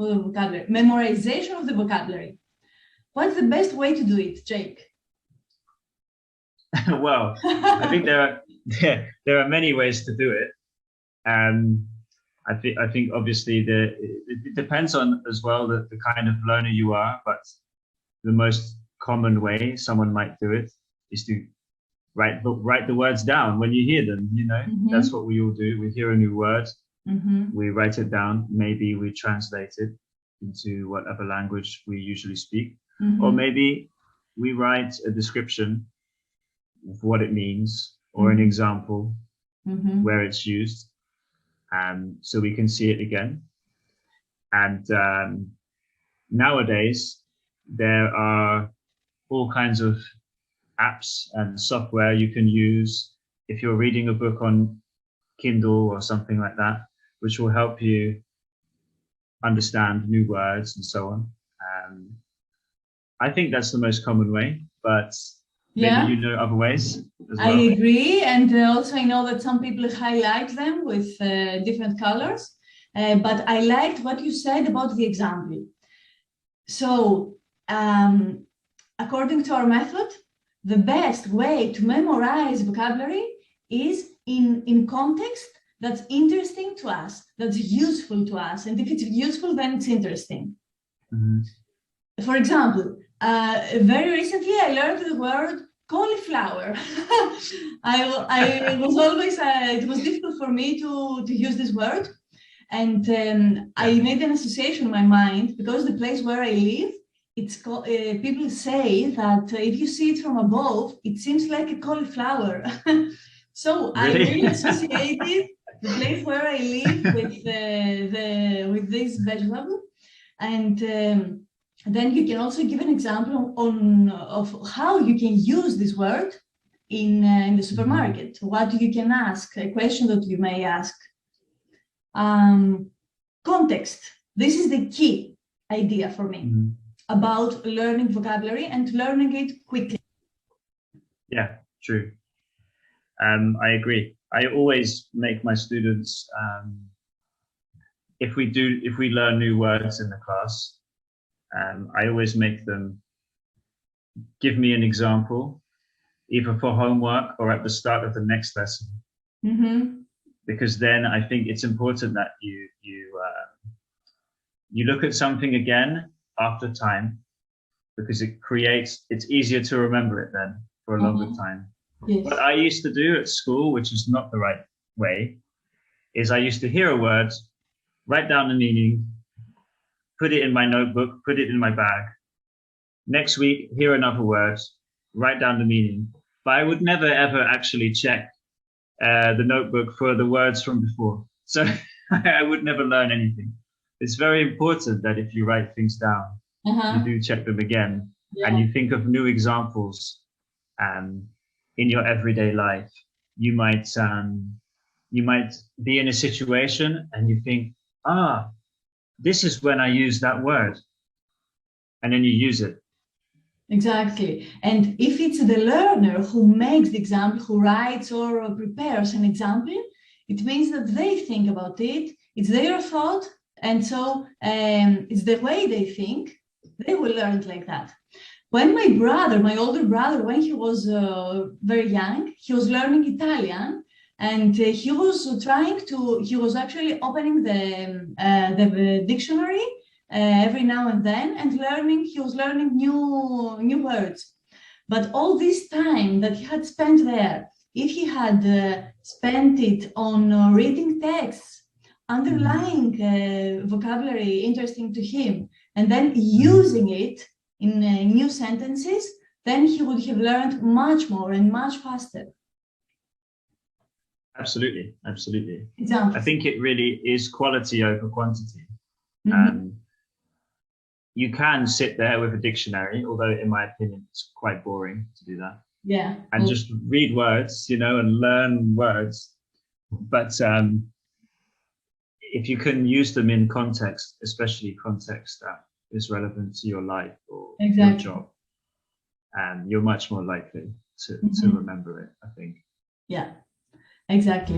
the vocabulary, memorization of the vocabulary. What's the best way to do it, Jake? Well, I think there are many ways to do it. I think obviously it depends on as well the kind of learner you are, but the most common way someone might do it is to write the words down when you hear them. That's what we all do. We hear a new word, we write it down. Maybe we translate it into whatever language we usually speak, or maybe we write a description of what it means or an example where it's used, so we can see it again. And nowadays there are all kinds of apps and software you can use if you're reading a book on Kindle or something like that, which will help you understand new words and so on. I think that's the most common way, but maybe other ways as well. I agree, and also I know that some people highlight them with different colors, but I liked what you said about the example. So according to our method, the best way to memorize vocabulary is in context that's interesting to us, that's useful to us. And if it's useful, then it's interesting. For example, very recently I learned the word cauliflower. I was always, it was difficult for me to use this word. And I made an association in my mind because the place where I live, it's called, people say that if you see it from above, it seems like a cauliflower. So I really associated the place where I live with this vegetable. And then you can also give an example of how you can use this word in the supermarket. What you can ask, a question that you may ask. Context. This is the key idea for me about learning vocabulary and learning it quickly. Yeah, true. I agree. I always make my students, if we learn new words in the class, I always make them give me an example, either for homework or at the start of the next lesson. Because then I think it's important that you look at something again after time, because it's easier to remember it then for a longer time. Yes. What I used to do at school, which is not the right way, is I used to hear a word, write down the meaning, put it in my notebook, put it in my bag. Next week, hear another word, write down the meaning. But I would never, ever actually check the notebook for the words from before. So I would never learn anything. It's very important that if you write things down, you do check them again, and you think of new examples in your everyday life. You might be in a situation and you think, this is when I use that word, and then you use it. Exactly. And if it's the learner who makes the example, who writes or prepares an example, it means that they think about it. It's their thought. And so it's the way they think. They will learn it like that. When my older brother, when he was very young, he was learning Italian, and he was actually opening the dictionary every now and then, and he was learning new words. But all this time that he had spent there, if he had spent it on reading texts, underlying vocabulary interesting to him, and then using it in new sentences, then he would have learned much more and much faster. Absolutely. Examples. I think it really is quality over quantity. You can sit there with a dictionary, although in my opinion, it's quite boring to do that. Yeah. And just read words, and learn words. But if you can use them in context, especially context that is relevant to your life or your job, you're much more likely to remember it, I think. Yeah, exactly.